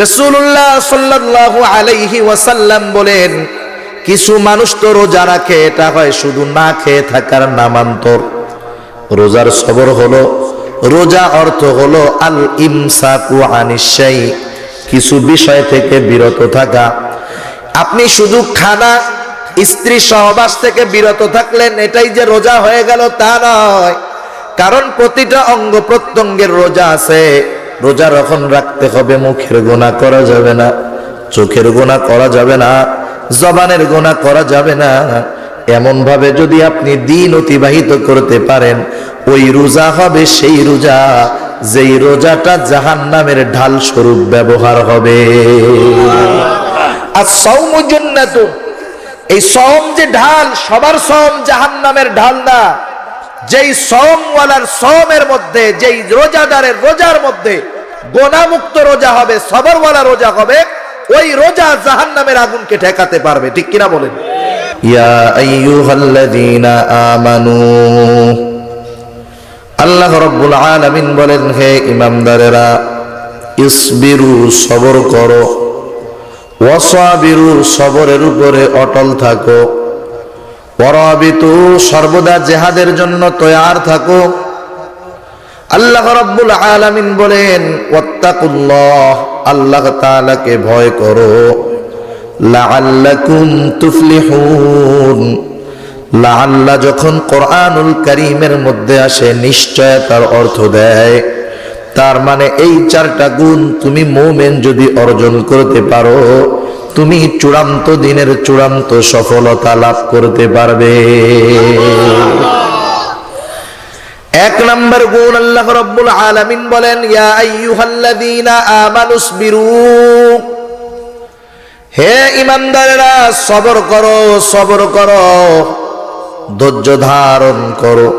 রাসূলুল্লাহ সাল্লাল্লাহু আলাইহি ওয়াসাল্লাম বলেন, কিছু মানুষ তো রোজা রাখে, এটা হয় শুধু না খেয়ে থাকার নামান্তর। রোজার সবর হলো, রোজা অর্থ হলো আল ইমসাকু আনিশ শাই, কিছু বিষয় থেকে বিরত থাকা। আপনি শুধু খানা, স্ত্রী সহবাস থেকে বিরত থাকলেন, এটাই যে রোজা হয়ে গেল তা নয়। কারণ প্রতিটা অঙ্গ প্রত্যঙ্গের রোজা আছে। রোজা যখন রাখতে হবে, মুখের গুনাহ করা যাবে না, চোখের গুনাহ করা যাবে না, জবানের গুনাহ করা যাবে না। এমন ভাবে যদি আপনি দিন অতিবাহিত করতে পারেন, ওই রোজা হবে সেই রোজা যেই রোজাটা জাহান্নামের ঢাল স্বরূপ ব্যবহার হবে। আর সাওমু জান্নাতুন, এই সওম যে ঢাল, সবার সওম জাহান্নামের ঢাল না। যেই সওমওয়ালার সওমের মধ্যে, যেই রোজাদারের রোজার মধ্যে গোনামুক্ত রোজা হবে, সবরওয়ালা রোজা হবে, ওই রোজা জাহান্নামের আগুনকে ঠেকাতে পারবে। ঠিক কিনা বলেন? ইয়া আইয়ুহাল্লাযীনা আমানু, আল্লাহ রাব্বুল আলামিন বলেন, হে ঈমানদারেরা, ইসবিরু, সবর করো, ওয়াসাবিরু, সবরের উপরে অটল থাকো, ওয়ারাবিতু, সর্বদা জিহাদের জন্য তৈয়ার থাকো। আল্লাহ রাব্বুল আলামিন বলেন, ওয়াত্তাকুল্লাহ, আল্লাহ তাআলাকে ভয় করো, লাআল্লাকুম তুফলিহুন। লাআল্লা যখন কোরআনুল কারীমের মধ্যে আসে, নিশ্চয়তার অর্থ দেয়। তার মানে এই চারটা গুণ তুমি মুমিন যদি অর্জন করতে পারো, তুমি চূড়ান্ত দিনের চূড়ান্ত সফলতা লাভ করতে পারবে। এক নম্বর গুণ, আল্লাহ রাব্বুল আলামিন বলেন, ইয়া আইয়ুহাল্লাযীনা আমানুসবিরু, হে ঈমানদারেরা, সবর করো, সবর করো, ধৈর্য ধারণ করো।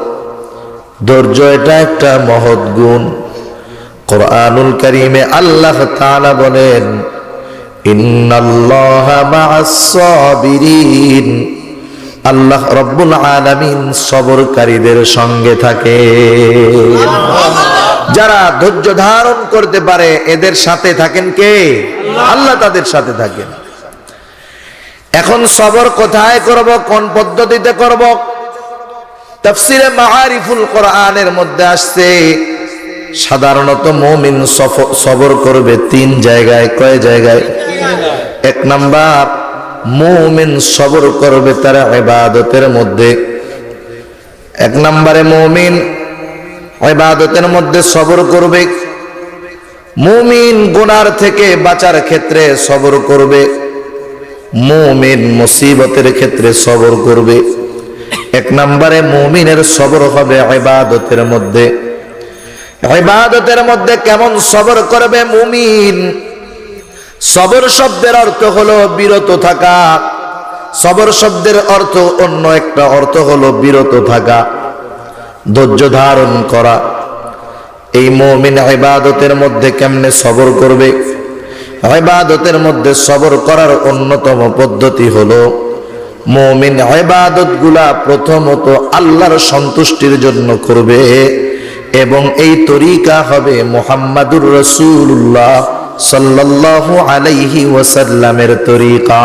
ধৈর্য এটা একটা মহৎ গুণ। কোরআনুল কারীমে আল্লাহ তাআলা বলেন, ইন্নাল্লাহা মা'আস সাবিরিন, আল্লাহ রাব্বুল আলামিন সবরকারীদের সঙ্গে থাকে। যারা ধৈর্য ধারণ করতে পারে, এদের সাথে থাকেন কে? আল্লাহ তাদের সাথে থাকেন। এখন সবর কোথায় করব, কোন পদ্ধতিতে করব? তাফসীরে মাআরিফুল কোরআনের মধ্যে আসছে, সাধারণত মুমিন সবর করবে তিন জায়গায়। কয় জায়গায়? এক নাম্বার, মুমিন সবর করবে তার ইবাদতের মধ্যে। এক নম্বরে মুমিন ইবাদতের মধ্যে সবর করবে। মুমিন গুনার থেকে বাঁচার ক্ষেত্রে সবর করবে। মুমিন মুসিবতের ক্ষেত্রে সবর করবে। এক নম্বরে মুমিনের সবর হবে ইবাদতের মধ্যে। ইবাদতের মধ্যে কেমন সবর করবে মুমিন? সবর শব্দের অর্থ হলো বিরত থাকা। সবর শব্দের অর্থ অন্য একটা অর্থ হলো বিরত থাকা, ধৈর্য ধারণ করা। এই মুমিন ইবাদতের মধ্যে কেমনে সবর করবে? ইবাদতের মধ্যে সবর করার অন্যতম পদ্ধতি হলো, মুমিন ইবাদতগুলা প্রথমত আল্লাহর সন্তুষ্টির জন্য করবে, এবং এই তরিকা হবে মুহাম্মাদুর রাসূলুল্লাহ সাল্লাল্লাহু আলাইহি ওয়াসাল্লামের তরিকা।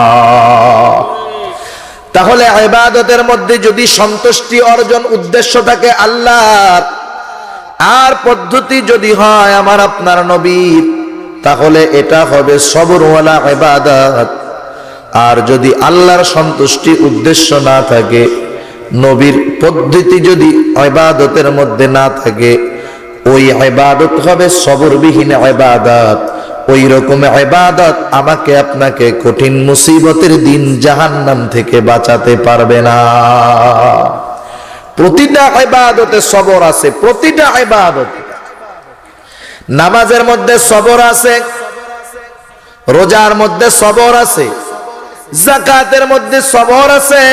তাহলে ইবাদতের মধ্যে যদি সন্তুষ্টি অর্জন উদ্দেশ্য থাকে আল্লাহর, আর পদ্ধতি যদি হয় আমার আপনার নবীর, তাহলে এটা হবে সবরওয়ালা ইবাদত। আর যদি আল্লাহর সন্তুষ্টি উদ্দেশ্য না থাকে, নবীর পদ্ধতি যদি ইবাদতের মধ্যে না থাকে, ওই ইবাদত হবে সবরবিহীন ইবাদত। ওই রকম ইবাদত আমাকে আপনাকে কঠিন মুসিবতের দিন জাহান্নাম থেকে বাঁচাতে পারবে না। প্রতিটা ইবাদতে সবর আছে, প্রতিটা ইবাদতে। নামাজের মধ্যে সবর আছে, রোজার মধ্যে সবর আছে, যাকাতের মধ্যে সবর আছে।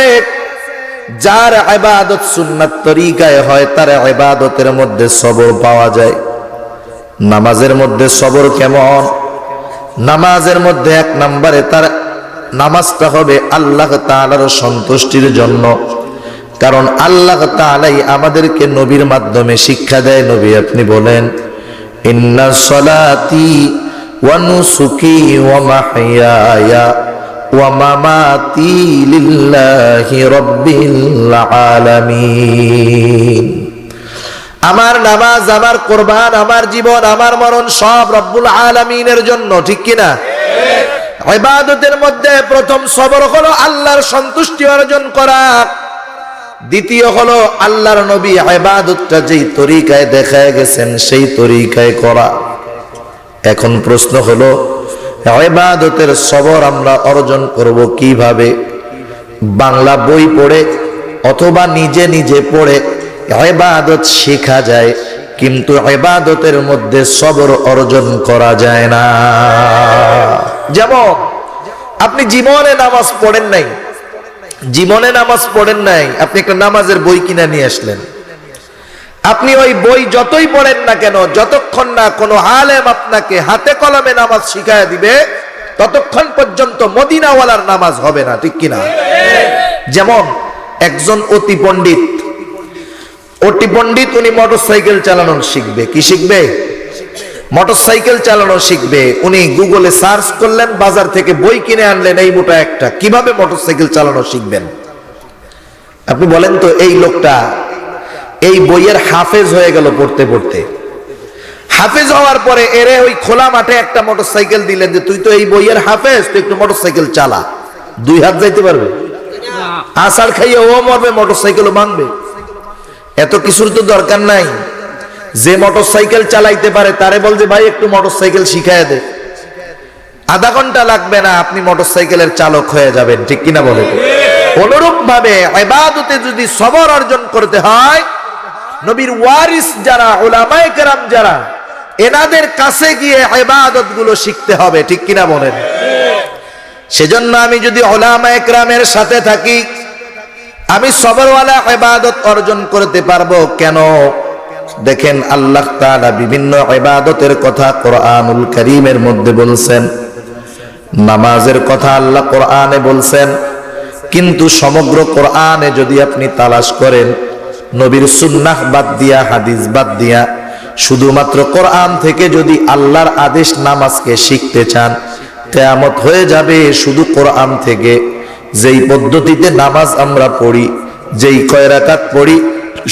যার ইবাদত সুন্নাত তরিকায় হয়, তার ইবাদতের মধ্যে সবর পাওয়া যায়। নামাজের মধ্যে সবর কেমন? নামাজের মধ্যে এক নম্বরে তার নামাজটা হবে আল্লাহ তাআলার সন্তুষ্টির জন্য। কারণ আল্লাহ তাআলাই আমাদেরকে নবীর মাধ্যমে শিক্ষা দেয়। নবী আপনি বলেন, ইন্না সলাতি ওয়া নুসুকি ওয়া মাহইয়ায়া ওয়া মামাতি লিল্লাহি রাব্বিল আলামিন। আমার নামাজ, আমার কুরবান, আমার জীবন, আমার মরণ সব রব্বুল আলামিনের জন্য, ঠিক কিনা? ইবাদতের মধ্যে প্রথম সবর হলো আল্লাহর সন্তুষ্টি অর্জন করা, দ্বিতীয় হলো আল্লাহর নবী ইবাদতটা যেই তরিকায় দেখায় গেছেন সেই তরিকায় করা। এখন প্রশ্ন হলো ইবাদতের সবর আমরা অর্জন করব কিভাবে? বাংলা বই পড়ে অথবা নিজে নিজে পড়ে ইবাদত শেখা যায়, কিন্তু ইবাদতের মধ্যে সবর অর্জন করা যায় না। যেমন আপনি জীবনে নামাজ পড়েন নাই, আপনি একটা নামাজের বই কিনে নিয়ে আসলেন। আপনি ওই বই যতই পড়েন না কেন, যতক্ষণ না কোনো আলেম আপনাকে হাতে কলমে নামাজ শিখায় দিবে, ততক্ষণ পর্যন্ত মদিনাওয়ালার নামাজ হবে না, ঠিক কিনা? যেমন একজন অতি পণ্ডিত উনি মোটরসাইকেল চালানো শিখবে। কি শিখবে? মোটরসাইকেল চালানো শিখবে। উনি গুগলে সার্চ করলেন, বাজার থেকে বই কিনে আনলেন এই মোটা একটা, কিভাবে মোটরসাইকেল চালানো শিখবেন। আপনি বলেন তো, এই লোকটা এই বইয়ের হাফেজ হয়ে গেল পড়তে পড়তে। হাফেজ হওয়ার পরে এরে ওই খোলা মাঠে একটা মোটরসাইকেল দিলেন যে তুই তো এই বইয়ের হাফেজ, তুই একটু মোটরসাইকেল চালা। 2 হাত যাইতে পারবে? আষাঢ় খাইয়ে ও মরবে, মোটরসাইকেলও ভাঙবে। এত কিছুর তো দরকার নাই। যে মোটরসাইকেল চালাইতে পারে তারে বল যে ভাই একটু মোটরসাইকেল শিখায় দে, আধা ঘন্টা লাগবে না, আপনি মোটরসাইকেলের চালক হয়ে যাবেন, ঠিক কিনা বলেন? অনুরূপ ভাবে ইবাদতে যদি সবর অর্জন করতে হয়, নবীর ওয়ারিস যারা, উলামায়ে কেরাম যারা, এনাদের কাছে গিয়ে ইবাদত গুলো শিখতে হবে, ঠিক কিনা বলেন? সেজন্য আমি যদি উলামায়ে কেরামের সাথে থাকি, আমি সবরওয়ালা ইবাদত অর্জন করতে পারবো। কেন? দেখেন আল্লাহ তাআলা বিভিন্ন ইবাদতের কথা কোরআনুল কারীমের মধ্যে বলছেন। নামাজের কথা আল্লাহ কোরআনে বলছেন, কিন্তু সমগ্র কোরআনে যদি আপনি তালাশ করেন, নবীর সুন্নাহ বাদ দিয়া, হাদিস বাদ দিয়া, শুধুমাত্র কোরআন থেকে যদি আল্লাহর আদেশ নামাজকে শিখতে চান, কিয়ামত হয়ে যাবে শুধু কোরআন থেকে। যেই পদ্ধতিতে নামাজ আমরা পড়ি, যেই কয় রাকাত পড়ি,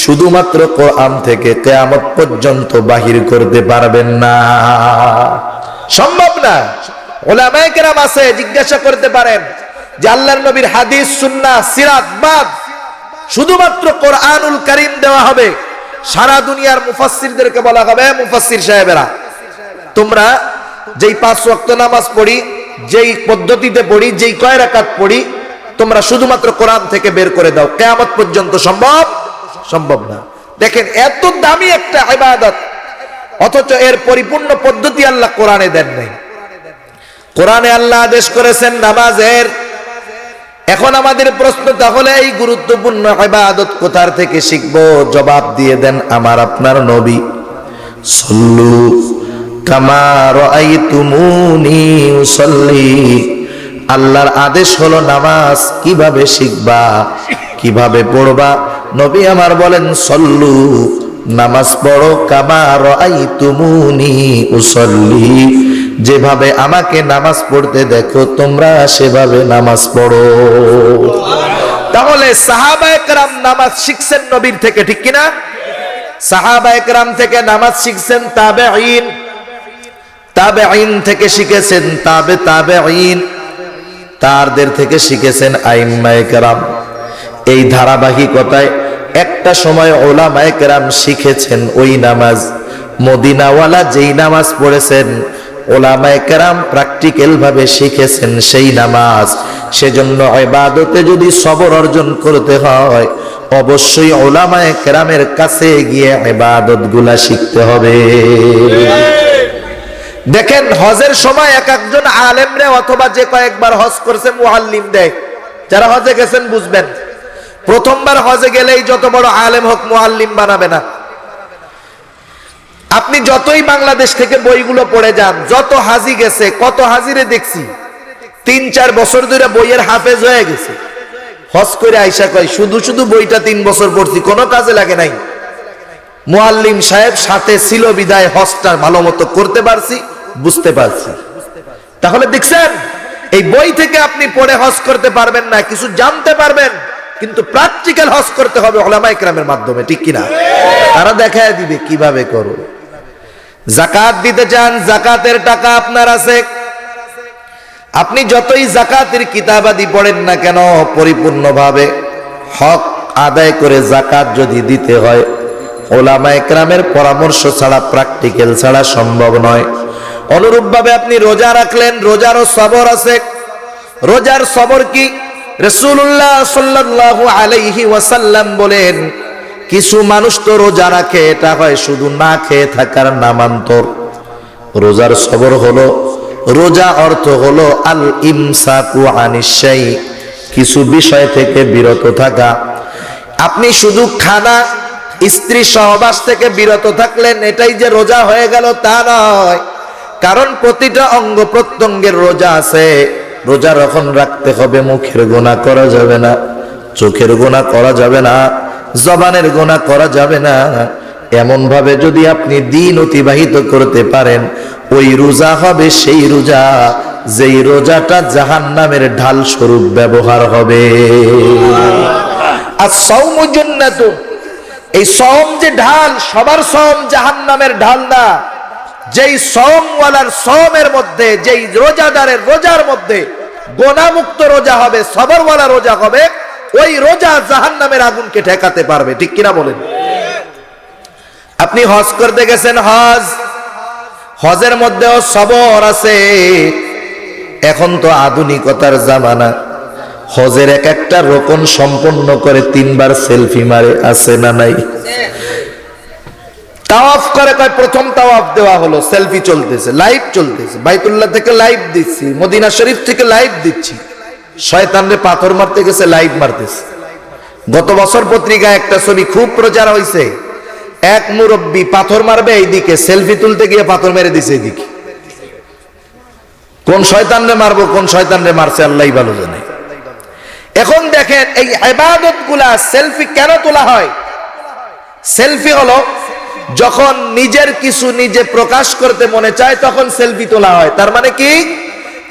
শুধুমাত্র কোরআন থেকে কিয়ামত পর্যন্ত বাহির করতে পারবেন না, সম্ভব না। উলামায়ে কেরাম আছে, জিজ্ঞাসা করতে পারেন যে আল্লাহর নবীর হাদিস, সুন্নাহ, সিরাত বাদ শুধুমাত্র কোরআনুল কারীম দেওয়া হবে। সারা দুনিয়ার মুফাসসিরদেরকে বলা হবে, মুফাসসির সাহেবেরা, তোমরা যেই 5 ওয়াক্ত নামাজ পড়ি, যেই পদ্ধতিতে পড়ি, যেই কয় রাকাত পড়ি, তোমরা শুধুমাত্র কোরআন থেকে বের করে দাও, কিয়ামত পর্যন্ত সম্ভব না। দেখেন এত দামি একটা ইবাদত, অথচ এর পরিপূর্ণ পদ্ধতি আল্লাহ কোরআনে দেন নাই। কোরআনে আল্লাহ আদেশ করেছেন নামাজের। এখন আমাদের প্রশ্ন, তাহলে এই গুরুত্বপূর্ণ ইবাদত কোথার থেকে শিখবো? জবাব দিয়ে দেন আমার আপনার নবী, সল্লু কামা রাআইতুমুনি উসাল্লি। আল্লাহর আদেশ হলো নামাজ কিভাবে শিখবা, কিভাবে পড়বা? নবী আমার বলেন, সল্লু, নামাজ পড়ো, কামা রাআইতুমুনি উসাল্লি, যেভাবে আমাকে নামাজ পড়তে দেখো তোমরা সেভাবে নামাজ পড়ো। তাহলে সাহাবায়ে কেরাম নামাজ শিখছেন নবীর থেকে, ঠিক কিনা? সাহাবায়ে কেরাম থেকে নামাজ শিখছেন তাবেঈন, তাবেঈন থেকে শিখেছেন তাবেঈন, তারদের থেকে শিখেছেন আইম্মায়ে কেরাম। এই ধারাবাহিকতায় একটা সময় উলামায়ে কেরাম শিখেছেন ওই নামাজ। মদিনাওয়ালা যেই নামাজ পড়েছেন, উলামায়ে কেরাম প্র্যাকটিক্যাল ভাবে শিখেছেন সেই নামাজ। সেজন্য ইবাদতে যদি সবর অর্জন করতে হয়, অবশ্যই উলামায়ে কেরামের কাছে গিয়ে ইবাদতগুলা শিখতে হবে। দেখেন হজের সময় এক একজন আলেমরে, অথবা যে কয়েকবার হজ করছে, মুআল্লিম দেয়। যারা হজে গেছেন বুঝবেন, প্রথমবার হজে গেলেই যত বড় আলেম হোক মুআল্লিম বানাবে না। আপনি যতই বাংলাদেশ থেকে বইগুলো পড়ে যান, যত হাজি গেছে, কত হাজিরে দেখছি 3-4 বছর ধরে বইয়ের হাফেজ হয়ে গেছে। হজ করে আইসা কয় শুধু বইটা 3 বছর পড়ছি, কোনো কাজে লাগে নাই। মুআল্লিম সাহেব সাথে ছিল বিদায় হজটা ভালো মতো করতে পারছি, বুঝতে পারছি। তাহলে দেখছেন, এই বই থেকে আপনি পড়ে হজ করতে পারবেন না, কিছু জানতে পারবেন, কিন্তু প্র্যাকটিক্যাল হজ করতে হবে উলামায়ে কেরামের মাধ্যমে, ঠিক কিনা? তারা দেখায় দিবে কিভাবে করো। যাকাত দিতে চান, যাকাতের টাকা আপনার আছে, আপনি যতই যাকাতের কিতাবাদি পড়েন না কেন, পরিপূর্ণভাবে হক আদায় করে যাকাত যদি দিতে হয়, উলামায়ে কেরামের পরামর্শ ছাড়া, প্র্যাকটিক্যাল ছাড়া সম্ভব নয়। অনুরূপভাবে আপনি রোজা রাখলেন, রোজারও সবর আছে। রোজার সবর কি? রাসূলুল্লাহ সাল্লাল্লাহু আলাইহি ওয়াসাল্লাম বলেন, কিছু মানুষ তো রোজা রাখে, এটা হয় শুধু না খেয়ে থাকার নামান্তর। রোজার সবর হলো, রোজা অর্থ হলো আল ইমসাকু আনিশ শাই, কিছু বিষয় থেকে বিরত থাকা। আপনি শুধু খানা, স্ত্রী সহবাস থেকে বিরত থাকলেন, এটাই যে রোজা হয়ে গেল তা নয়, কারণ প্রতিটা অঙ্গ প্রত্যঙ্গের রোজা আছে। রোজা যখন রাখতে হবে, মুখের গুনাহ করা যাবে না, চোখের গুনাহ করা যাবে না, জবানের গুনাহ করা যাবে না। এমন ভাবে যদি আপনি দিন অতিবাহিত করতে পারেন, ওই রোজা হবে সেই রোজা যেই রোজাটা জাহান্নামের ঢাল স্বরূপ ব্যবহার হবে। আর সাওমু জান্নাতুন, এই সওম যে ঢাল, সবার সওম জাহান্নামের ঢাল না। যেই সওমওয়ালার সওমের মধ্যে, যেই রোজাদারের রোজার মধ্যে গোনামুক্ত রোজা হবে, সবরওয়ালা রোজা হবে, ওই রোজা জাহান্নামের আগুনকে ঠেকাতে পারবে, ঠিক কিনা বলেন? আপনি হজ করতে গেছেন, হজের মধ্যেও সবর আছে। এখন তো আধুনিকতার জামানা, হজের এক একটা রোকন সম্পন্ন করে 3 বার সেলফি মারে, আছে না নাই? তাওয়াফ করে, কয় প্রথম তাওয়াফ দেওয়া হলো, সেলফি চলতেছে, লাইভ চলতেছে, বাইতুল্লাহ থেকে লাইভ দিচ্ছি, মদিনা শরীফ থেকে লাইভ দিচ্ছি। শয়তানরে পাথর মারতে গেছে, লাইভ মারতেছে। গত বছর পত্রিকায় একটা ছবি খুব প্রচার হয়েছে, এক মুরব্বী পাথর মারবে এইদিকে, সেলফি তুলতে গিয়ে পাথর মেরে দিছে এইদিকে। কোন শয়তানরে মারবো, কোন শয়তানরে মারছে আল্লাহই ভালো জানে। এখন দেখেন, এই ইবাদতগুলা সেলফি কেন তোলা হয়? সেলফি হলো যখন নিজের কিছু নিজে প্রকাশ করতে মনে চায়, তখন সেলফি তোলা হয়। তার মানে কি?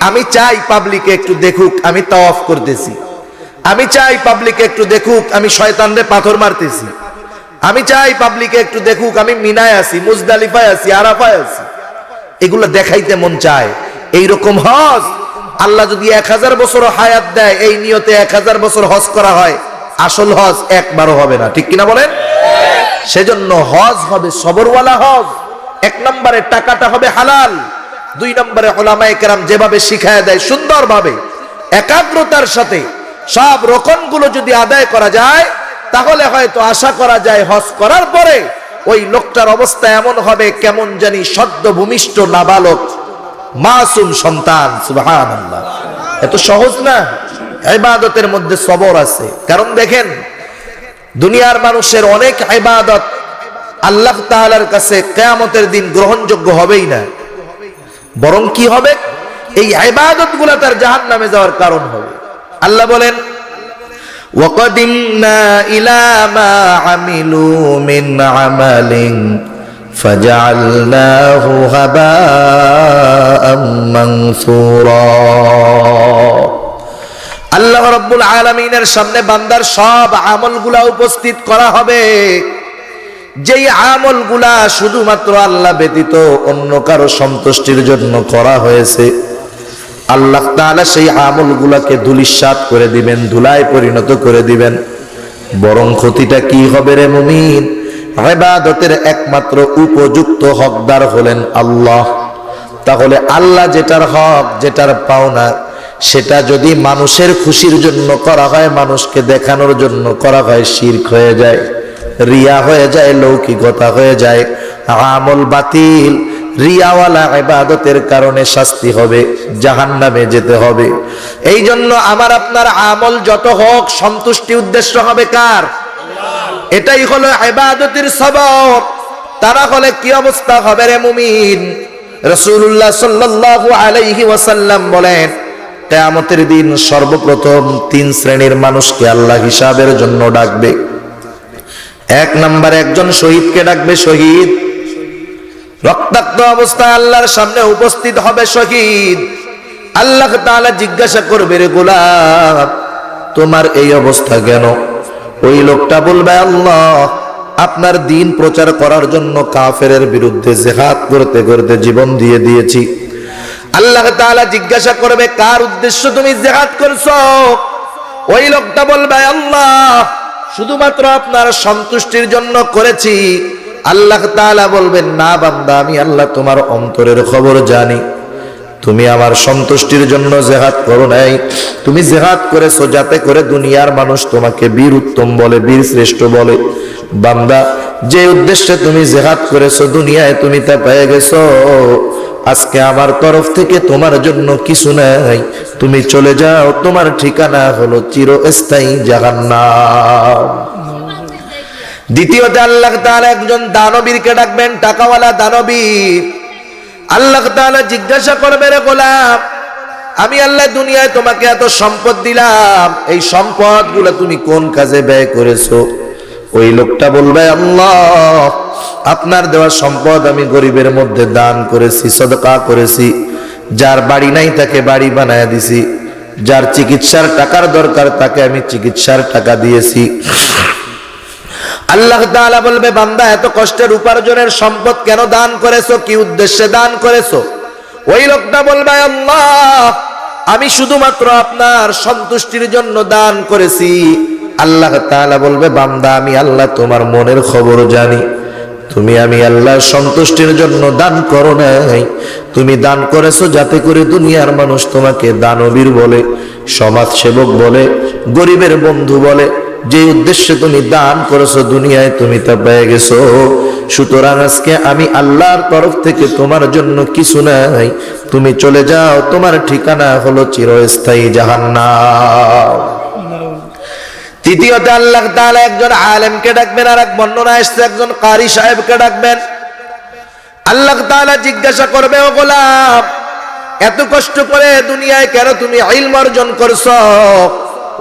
আমি চাই পাবলিকে একটু দেখুক আমি তাওয়াফ করতেছি, আমি চাই পাবলিকে একটু দেখুক আমি শয়তানরে পাথর মারতেছি, আমি চাই পাবলিকে একটু দেখুক আমি মিনায় আছি, মুজদালিফায় আছি, আরাফায় আছি। এগুলো দেখাইতে মন চায়। এইরকম হজ আল্লাহ যদি 1000 বছর হায়াত দেয়, এই নিয়তে 1000 বছর হজ করা হয়, আসল হজ একবারও হবে না, ঠিক কিনা বলেন? সেজন্য হজ হবে সবরওয়ালা হজ। 1 নম্বরে টাকাটা হবে হালাল, 2 নম্বরে উলামায়ে কেরাম যেভাবে শিখায় দেয় সুন্দরভাবে একাগ্রতার সাথে সব রকমগুলো যদি আদায় করা যায়, তাহলে হয়তো আশা করা যায় হজ করার পরে ওই লোকটার অবস্থা এমন হবে কেমন জানি সদ্য ভূমিষ্ঠ নাবালক মাসুম সন্তান। সুবহানাল্লাহ, এত সহজ না। ইবাদতের মধ্যে সবর আছে। কারণ দেখেন, দুনিয়ার মানুষের অনেক ইবাদত আল্লাহ তাআলার কাছে কিয়ামতের দিন গ্রহণযোগ্য হবেই না, বরং কি হবে? এই ইবাদতগুলো তার জাহান্নামে যাওয়ার কারণ হবে। আল্লাহ বলেন, ওয়াকাদিমনা ইলা মা আমিলু মিন আমালিন ফাজআলনাহু হাবাআম মানসুরা। আল্লাহ রাব্বুল আলামিনের সামনে বান্দার সব আমলগুলা উপস্থিত করা হবে, যেই আমলগুলা শুধুমাত্র আল্লাহ ব্যতীত অন্য কারো সন্তুষ্টির জন্য করা হয়েছে। আল্লাহ তাআলা সেই আমলগুলাকে ধূলিসাৎ করে দিবেন, ধুলায় পরিণত করে দিবেন। বরং ক্ষতিটা কি হবে রে মুমিন? ইবাদতের একমাত্র উপযুক্ত হকদার হলেন আল্লাহ। তাহলে আল্লাহ যেটার হক, যেটার পাওনা, সেটা যদি মানুষের খুশির জন্য করা হয়, মানুষকে দেখানোর জন্য করা হয়, শিরক হয়ে যায়, রিয়া হয়ে যায়, লৌকিকতা হয়ে যায়, আমল বাতিল। রিয়াওয়ালা ইবাদতের কারণে শাস্তি হবে, জাহান্নামে যেতে হবে। এই জন্য আমার আপনার আমল যত হোক, সন্তুষ্টি উদ্দেশ্য হবে কার? এটাই হলো ইবাদতের সবব। তারা হলে কি অবস্থা হবে রে মুমিন? রাসূলুল্লাহ সাল্লাল্লাহু আলাইহি ওয়াসাল্লাম বলেন, কিয়ামতের দিন সর্বপ্রথম 3 শ্রেণীর মানুষকে আল্লাহ হিসাবের জন্য ডাকবে। 1 নম্বরে একজন শহীদকে ডাকবে, শহীদ। রক্তাক্ত অবস্থায় আল্লাহর সামনে উপস্থিত হবে শহীদ। আল্লাহ তাআলা জিজ্ঞাসা করবে, রে গোলাম, তোমার এই অবস্থা কেন? ওই লোকটা বলবে, আল্লাহ, আপনার দ্বীন প্রচার করার জন্য কাফেরের বিরুদ্ধে জিহাদ করতে করতে জীবন দিয়ে দিয়েছি। আল্লাহ তাআলা জিজ্ঞাসা করবে, কার উদ্দেশ্য তুমি জিহাদ করছো? ওই লোকটা বলবে, আল্লাহ, শুধুমাত্র আপনার সন্তুষ্টির জন্য করেছি। আল্লাহ তাআলা বলবেন, না বান্দা, আমি আল্লাহ তোমার অন্তরের খবর জানি। তুমি আমার সন্তুষ্টির জন্য জিহাদ করো নাই, তুমি জিহাদ করেছো যাতে করে দুনিয়ার মানুষ তোমাকে বীর উত্তম বলে, বীর শ্রেষ্ঠ বলে। বান্দা, যে উদ্দেশ্যে তুমি জিহাদ করেছো দুনিয়ায় তুমি তা পেয়ে গেছো। আজকে আমার তরফ থেকে তোমার জন্য কিছু নাই, তুমি চলে যাও, তোমার ঠিকানা হলো চিরস্থায়ী জাহান্নাম। দ্বিতীয়তে আল্লাহ তাআলা একজন দানবীরকে ডাকবেন, টাকাওয়ালা দানবীর। আল্লাহ তাআলা জিজ্ঞাসা করবে, রে গোলাম, আমি আল্লাহ দুনিয়ায় তোমাকে এত সম্পদ দিলাম, এই সম্পদগুলো তুমি কোন কাজে ব্যয় করেছো? ওই লোকটা বলবে, আল্লাহ, আপনার দেওয়া সম্পদ আমি গরিবের মধ্যে দান করেছি, সদকা করেছি। যার বাড়ি নাই তাকে বাড়ি বানায় দিছি, যার চিকিৎসার টাকার দরকার তাকে আমি চিকিৎসার টাকা দিয়েছি। আল্লাহ তাআলা বলবে, বান্দা, এত কষ্টের উপার্জনের সম্পদ কেন দান করেছো? কি উদ্দেশ্যে দান করেছো? ওই লোকটা বলবে, আল্লাহ, আমি শুধুমাত্র আপনার সন্তুষ্টির জন্য দান করেছি। আল্লাহ তাআলা বলবে, বান্দা, আমি আল্লাহ তোমার মনের খবর জানি। তুমি আমি আল্লাহর সন্তুষ্টির জন্য দান করো নাই, তুমি দান করেছো যাতে করে দুনিয়ার মানুষ তোমাকে দানবীর বলে, সমাজ সেবক বলে, গরিবের বন্ধু বলে। যে উদ্দেশ্যে তুমি দান করেছো দুনিয়ায় তুমি তা পেয়ে গেছো। সুতরাং আজকে আমি আল্লাহর তরফ থেকে তোমার জন্য কিছু নাই, তুমি চলে যাও, তোমার ঠিকানা হলো চিরস্থায়ী জাহান্নাম। তৃতীয়তে আল্লাহ তাআলা একজন আলেমকে ডাকবেন, আর এক বর্ণনা এসেছে একজন কারি সাহেবকে ডাকবেন। আল্লাহ তাআলা জিজ্ঞাসা করবে, ও গোলাম, এত কষ্ট করে দুনিয়ায় কেন তুমি ইলম অর্জন করছো?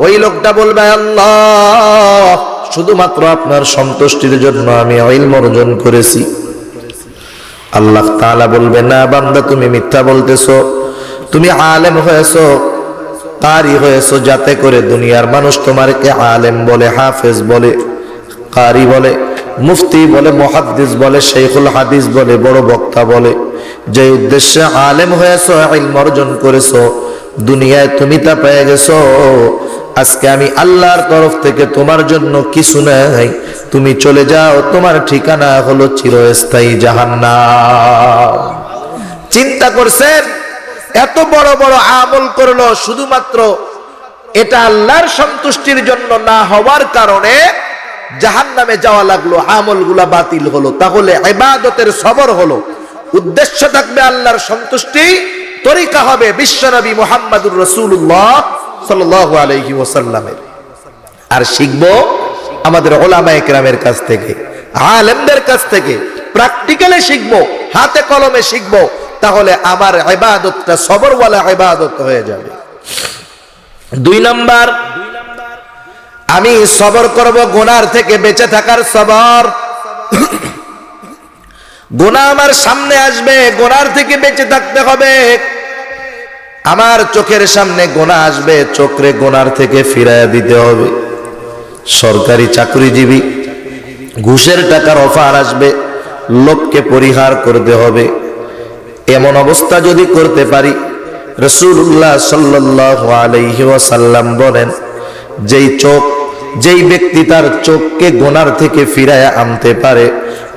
ওই লোকটা বলবে, আল্লাহ, শুধুমাত্র আপনার সন্তুষ্টির জন্য আমি ইলম অর্জন করেছি। আল্লাহ তাআলা বলবে, না বান্দা, তুমি মিথ্যা বলতেছো। তুমি আলেম হয়েছো, কারি হয়েছো যাতে করে দুনিয়ার মানুষ তোমাকে আলেম বলে, হাফেজ বলে, কারি বলে, মুফতি বলে, মুহাদ্দিস বলে, শাইখুল হাদিস বলে, বড় বক্তা বলে। যে উদ্দেশ্যে আলেম হয়েছো, ইলম অর্জন করেছো, দুনিয়ায় তুমি তা পেয়ে গেছো। আজকে আমি আল্লাহর তরফ থেকে তোমার জন্য কিছু নাই, তুমি চলে যাও, তোমার ঠিকানা হলো চিরস্থায়ী জাহান্নাম। চিন্তা করছেন, এত বড় বড় আমল করলো, শুধুমাত্র এটা আল্লাহর সন্তুষ্টির জন্য না হওয়ার কারণে জাহান্নামে যাওয়া লাগলো, আমলগুলা বাতিল হলো। তাহলে ইবাদতের সবর হলো, উদ্দেশ্য থাকবে আল্লাহর সন্তুষ্টি, তরিকা হবে বিশ্বনবী মুহাম্মদুর রাসূলুল্লাহ সাল্লাল্লাহু আলাইহি ওয়াসাল্লামের। আর শিখবো আমাদের উলামায়ে কেরামের কাছ থেকে, আলেমদের কাছ থেকে, প্র্যাকটিক্যালি শিখবো, হাতে কলমে শিখবো। তাহলে আমার ইবাদতটা সবরওয়ালা ইবাদত হয়ে যাবে। 2 নাম্বার, আমি সবর করব গুনার থেকে বেঁচে থাকার সবর। গুনাহ আমার সামনে আসবে, গুনার থেকে বেঁচে থাকতে হবে। আমার চোখের সামনে গুনাহ আসবে, চোখে গুনার থেকে ফিরাইয়া দিতে হবে। সরকারি চাকরিজীবী, ঘুষের টাকার অফার আসবে, লোভকে পরিহার করতে হবে। এমন অবস্থা যদি করতে পারি, রাসূলুল্লাহ সাল্লাল্লাহু আলাইহি ওয়াসাল্লাম বলেন, যেই ব্যক্তি তার চোখকে গুনার থেকে ফিরাইয়া আনতে পারে,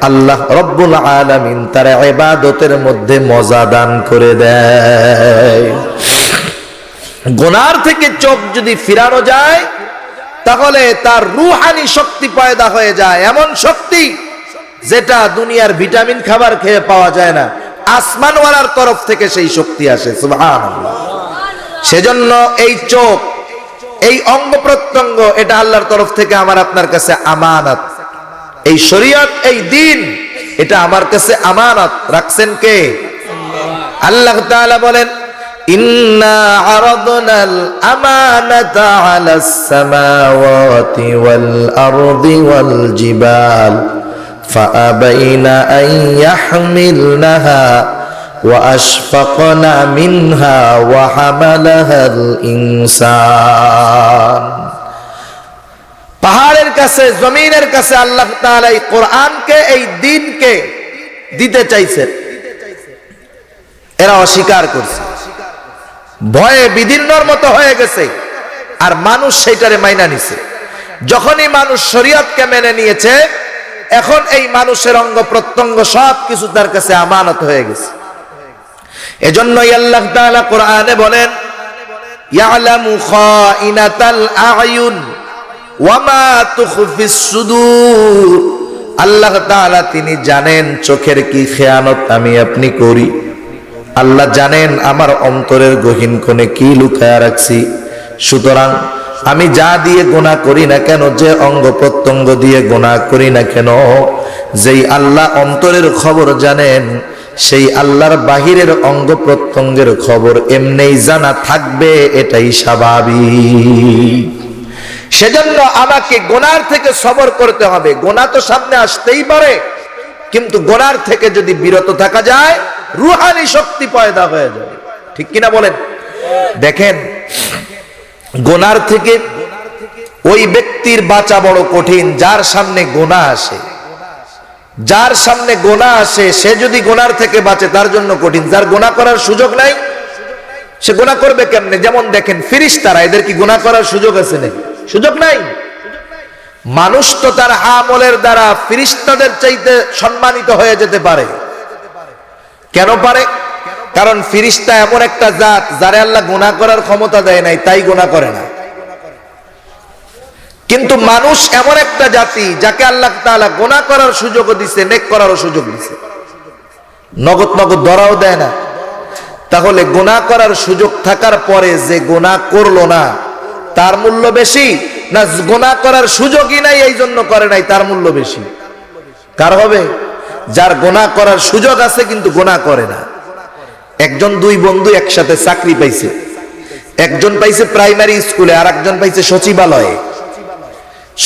আল্লাহ রব্বুল আলামিন তার ইবাদতের মধ্যে মজা দান করে দেয়। গুনার থেকে চোখ যদি ফিরানো যায়, তাহলে তার রূহানি শক্তি পয়দা হয়ে যায়, এমন শক্তি যেটা দুনিয়ার ভিটামিন খাবার খেয়ে পাওয়া যায় না। আসমানওয়ালার তরফ থেকে সেই শক্তি আসে, সুবহানাল্লাহ। সেজন্য এই চোখ, এই অঙ্গ প্রত্যঙ্গ, এটা আল্লাহর তরফ থেকে আমার আপনার কাছে আমানত। এই শরীয়ত, এই দ্বীন, এটা আমার কাছে আমানত। রাখছেন কে? আল্লাহ তাআলা বলেন, ইন্না আরাদনাল আমানাতা আলাস সামাওয়াতি ওয়াল আরদি ওয়াল জিবাল ফাআবাইনা আন ইয়াহমিলনাহা ওয়া আশফাকনা মিনহা ওয়া হামালাহাল ইনসান। পাহাড়ের কাছে, জমিনের কাছে আল্লাহ তাআলা এই কোরআনকে, এই দ্বীনকে দিতে চাইছেন, এরা অস্বীকার করছে, ভয়ে বিদীর্ণর মতো হয়ে গেছে, আর মানুষ সেইটারে মাইনা নিছে। যখনই মানুষ শরীয়তকে মেনে নিয়েছে, এখন এই মানুষের অঙ্গ প্রত্যঙ্গ সব কিছু তার কাছে আমানত হয়ে গেছে। এজন্যই আল্লাহ তাআলা কোরআনে বলেন, ইয়ালামু খাইনাতাল আয়ুন ওয়া মা তুখফিস সুদূর। আল্লাহ তাআলা তিনি জানেন চোখের কি খেয়ানত আমি আপনি করি। আল্লাহ জানেন আমার অন্তরের গহীন কোণে কি লুকায়া রাখছি। সুতরাং আমি যা দিয়ে গুনাহ করি না কেন, যে অঙ্গ প্রত্যঙ্গ দিয়ে গুনাহ করি না কেন, যেই আল্লাহ অন্তরের খবর জানেন, সেই আল্লাহর বাহিরের অঙ্গ প্রত্যঙ্গের খবর এমনিই জানা থাকবে, এটাই স্বাভাবিক। সেজন্য আমাকে গুনার থেকে সবর করতে হবে। গুনাহ তো সামনে আসতেই পারে, কিন্তু গুনার থেকে যদি বিরত থাকা যায়, রুহানি শক্তি পয়দা হয়ে যাবে। ঠিক কিনা বলেন? দেখেন, গুনার থেকে ওই ব্যক্তির বাঁচা বড় কঠিন যার সামনে গুনাহ আসে। যার সামনে গুনাহ আসে সে যদি গুনার থেকে বাঁচে তার জন্য কঠিন। যার গুনাহ করার সুযোগ নাই সে গুনাহ করবে কেমনে? যেমন দেখেন ফেরেশতারা, এদের কি গুনাহ করার সুযোগ আছে নাকি? সুযোগ নাই। মানুষ তো তার আমলের দ্বারা ফেরেশতাদের চাইতে সম্মানিত হয়ে যেতে পারে। কেন পারে? কারণ ফেরেশতা এমন একটা জাত যারে আল্লাহ গুনাহ করার ক্ষমতা দেয় নাই, তাই গুনাহ করে না। কিন্তু মানুষ এমন একটা জাতি যাকে আল্লাহ তাআলা গুনাহ করার সুযোগও দিছে, নেক করারও সুযোগ দিছে, নগদ নগদ ধরাও দেয় না। তাহলে গুনাহ করার সুযোগ থাকার পরে যে গুনাহ করলো না তার মূল্য বেশি, না গুনাহ করার সুযোগই নাই এই জন্য করে নাই তার মূল্য বেশি? কার হবে? যার গুনাহ করার সুযোগ আছে কিন্তু গুনাহ করে না। একজন দুই বন্ধু একসাথে চাকরি পাইছে, একজন পাইছে প্রাইমারি স্কুলে আর একজন পাইছে সচিবালয়ে।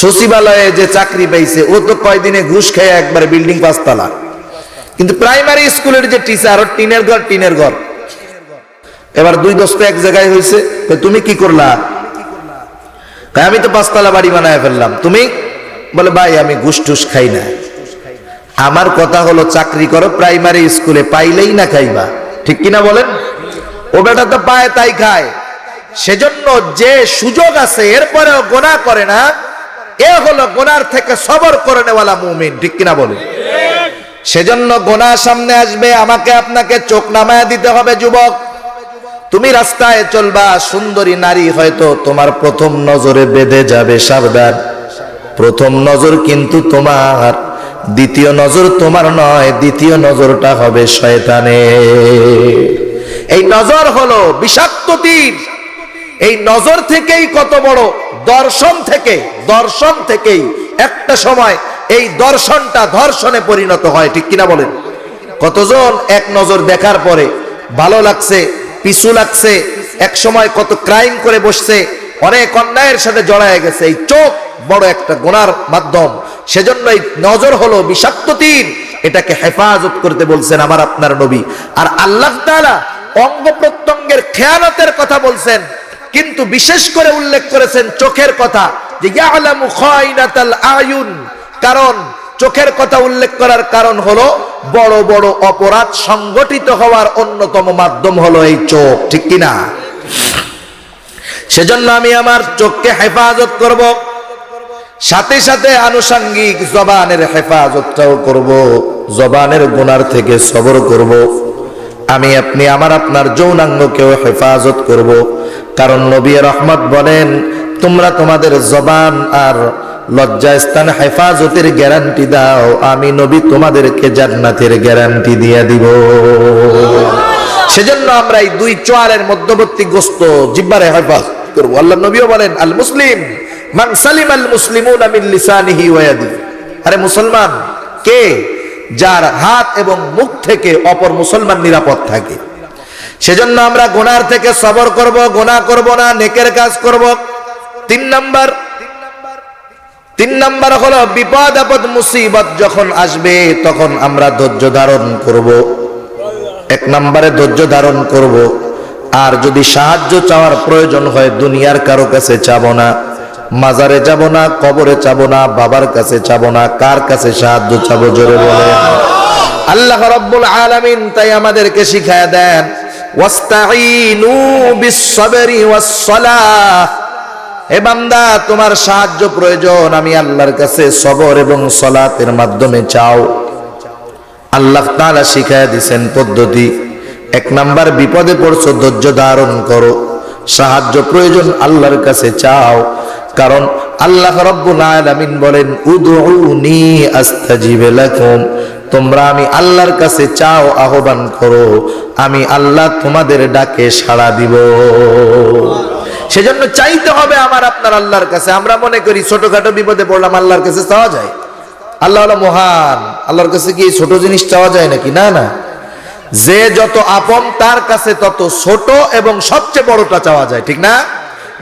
সচিবালয়ে যে চাকরি পাইছে ও তো কয়দিনে ঘুষ খেয়ে একবার বিল্ডিং 5 তলা, কিন্তু প্রাইমারি স্কুলের যে টিচার ওর টিনের ঘর। এবার দুই দোস্ত এক জায়গায় হয়েছে, তুমি কি করলা? আমি তো 5 তলা বাড়ি বানায় ফেললাম। তুমি? বলে ভাই আমি ঘুষ টুস খাই না। আমার কথা হলো চাকরি করো প্রাইমারি স্কুলে, পাইলেই না খাইবা। ঠিক কিনা বলেন? ও বেটা তো পায় তাই খায়। সেজন্য যে সুযোগ আছে এরপরেও গুনাহ করে না, এ হলো গুনার থেকে সবর করে নেওয়ালা মুমিন। ঠিক কিনা বলেন? সেজন্য গুনাহ সামনে আসবে, আমাকে আপনাকে চোখ নামায়া দিতে হবে। যুবক, তুমি রাস্তায় চলবা, সুন্দরী নারী হয়তো তোমার প্রথম নজরে বেঁধে যাবে, সাবধান। প্রথম নজর কিন্তু তোমার, দ্বিতীয় নজর তোমার নয়, দ্বিতীয় নজরটা হবে শয়তানের। এই নজর হলো বিষাক্ত তীর। এই নজর থেকেই কত বড় দর্শন থেকেই একটা সময় এই দর্শনটা ধর্ষণে পরিণত হয়। ঠিক কিনা বলেন? কতজন এক নজর দেখার পরে ভালো লাগছে, পিছু লাগছে, এক সময় কত ক্রাইম করে বসছে, অনেক অন্যায়ের সাথে জড়ায় গেছে। এই চোখ বড় একটা গুনার মাধ্যম। সেজন্য এই নজর হলো বিষাক্ত তীর, এটাকে হেফাজত করতে বলছেন আমার আপনার নবী। আর আল্লাহ তাআলা অঙ্গ প্রত্যঙ্গের খেয়ানতের কথা বলছেন, কিন্তু বিশেষ করে উল্লেখ করেছেন চোখের কথা, যে ইয়ালামু খাইনাতাল আয়ুন। কারণ চোখের কথা উল্লেখ করার কারণ হলো বড় বড় অপরাধ সংগঠিত হওয়ার অন্যতম মাধ্যম হলো এই চোখ। ঠিক কিনা? সেজন্য আমি আমার চোখকে হেফাজত করব, সাথে সাথে আনুষঙ্গিক জবানের হেফাজতটাও করব, জবানের গুনার থেকে সবর করব। আমি আপনি আমার আপনার যৌনাঙ্গকেও হেফাজত করব। কারণ নবী রহমত বলেন, তোমরা তোমাদের জবান আর লজ্জাস্থান হেফাজতের গ্যারান্টি দাও, আমি নবী তোমাদেরকে জান্নাতের গ্যারান্টি দিয়ে দিব। সেজন্য আমরা এই দুই চোয়ালের মধ্যবর্তী গোস্ত জিহ্বারে হেফাজত করব। আল্লাহ নবীও বলেন, আল মুসলিম মান সালিমাল মুসলিমুনা মিন লিসানিহি ওয়া ইয়াদিহি। আরে মুসলমান কে? যার হাত এবং মুখ থেকে অপর মুসলমান নিরাপদ থাকে। সেজন্য আমরা গুনার থেকে সবর করব, গুনাহ করব না, নেকের কাজ করব। 3 নাম্বার, তিন নাম্বার হলো বিপদ আপদ মুসিবত যখন আসবে তখন আমরা ধৈর্য ধারণ করব। এক নম্বরে ধৈর্য ধারণ করব। আর যদি সাহায্য চাওয়ার প্রয়োজন হয় দুনিয়ার কারো কাছে চাবো না, মাজারে যাব না, কবরে চাবো না, বাবার কাছে চাবো না, কার কাছে সাহায্য চাবো জোরে বলে? আল্লাহ রাব্বুল আলামিন তাই আমাদেরকে শিখায়া দেন ওয়াস্তাঈনু বিস-সাবরি ওয়াস-সালাহ। হে বান্দা, তোমার সাহায্য প্রয়োজন, আমি আল্লাহর কাছে সবর এবং সালাতের মাধ্যমে চাও। আল্লাহ তাআলা শিখায়া দিয়েছেন পদ্ধতি। এক নাম্বার, বিপদে পড়ছো ধৈর্য ধারণ করো, সাহায্য প্রয়োজন আল্লাহর কাছে চাও। কারণ আল্লাহ রাব্বুল আলামিন বলেন উদউনি আস্তাজিব লাকুম, তোমরা আমি আল্লাহর কাছে চাও, আহ্বান করো, আমি আল্লাহ তোমাদের ডাকে সাড়া দিব। সেজন্য চাইতে হবে আমার আপনার আল্লাহর কাছে। আমরা মনে করি ছোটখাটো বিপদে পড়লাম আল্লাহর কাছে চাওয়া যায়। আল্লাহ হলো মহান, আল্লাহর কাছে কি ছোট জিনিস চাওয়া যায় নাকি? না না, যে যত আপন তার কাছে তত ছোট এবং সবচেয়ে বড়টা চাওয়া যায়, ঠিক না?